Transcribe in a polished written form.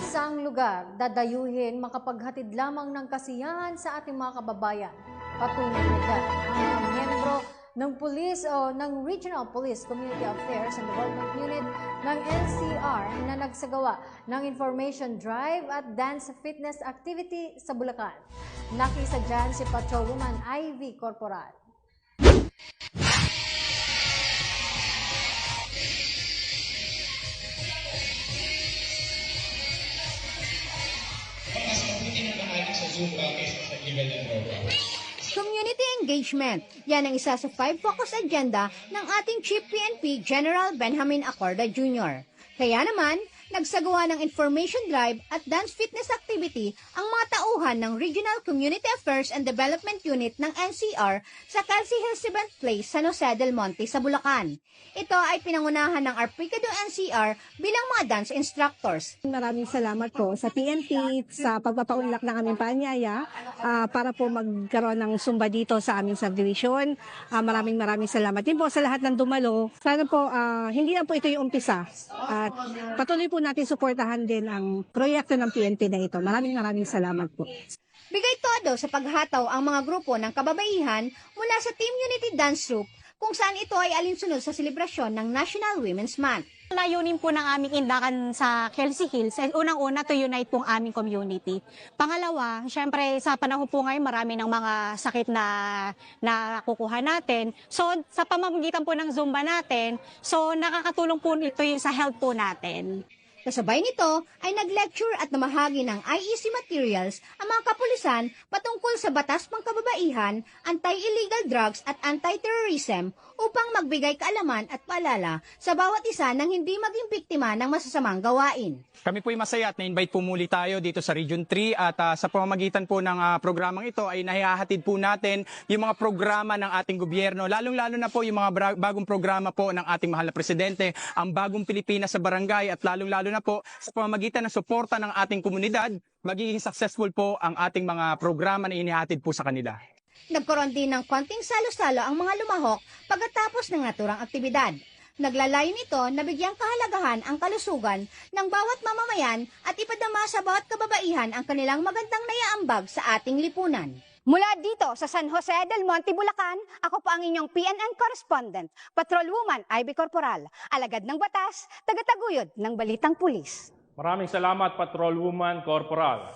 Saang lugar dadayuhin makapaghatid lamang ng kasiyahan sa ating mga kababayan? Patunay na dyan ang mga miyembro ng Police o ng Regional Police Community Affairs and Development Unit ng NCR na nagsagawa ng information drive at dance fitness activity sa Bulacan. Nakisa dyan si Patrolwoman Ivy Corporal. Community engagement. Yan ang isa sa 5 focus agenda ng ating Chief PNP General Benjamin Acorda Jr. Kaya naman, nagsagawa ng information drive at dance fitness activity ang mga tauhan ng Regional Community Affairs and Development Unit ng NCR sa Kelsey Hills Event Place, San Jose del Monte sa Bulacan. Ito ay pinangunahan ng Arpicado NCR bilang mga dance instructors. Maraming salamat po sa PNP sa pagpapaunlak ng aming paanyaya para po magkaroon ng Zumba dito sa aming subdivision. Maraming salamat din po sa lahat ng dumalo. Sana po hindi lang po ito yung umpisa. At patuloy po natin suportahan din ang proyekto ng PNP na ito. Maraming salamat po. Bigay todo sa paghataw ang mga grupo ng kababaihan mula sa Team Unity Dance Troupe kung saan ito ay alinsunod sa selebrasyon ng National Women's Month. Layunin po ng aming indakan sa Kelsey Hills, unang-una to unite pong aming community. Pangalawa, syempre sa panahon po ngayon marami ng mga sakit na nakukuha natin. So sa pamamagitan po ng Zumba natin, so nakakatulong po ito sa health po natin. Kasabay nito ay nag-lecture at namahagi ng IEC materials ang mga kapulisan patungkol sa batas pangkababaihan, anti-illegal drugs at anti-terrorism upang magbigay kaalaman at paalala sa bawat isa nang hindi maging biktima ng masasamang gawain. Kami po ay masaya at na-invite po muli tayo dito sa Region 3 at sa pamamagitan po ng programang ito ay nahihahatid po natin yung mga programa ng ating gobyerno, lalong-lalo na po yung mga bagong programa po ng ating mahal na presidente, ang bagong Pilipinas sa barangay at lalong-lalo na po sa pamamagitan ng suporta ng ating komunidad, magiging successful po ang ating mga programa na inihatid po sa kanila. Nagkaroon din ng konting salo-salo ang mga lumahok pagkatapos ng naturang aktibidad. Naglalayon ito na bigyang kahalagahan ang kalusugan ng bawat mamamayan at ipadama sa bawat kababaihan ang kanilang magandang naiaambag sa ating lipunan. Mula dito sa San Jose del Monte, Bulacan, ako po ang inyong PNN correspondent, Patrolwoman Ivy Corporal, alagad ng batas, tagataguyod ng Balitang Pulis. Maraming salamat, Patrolwoman Corporal.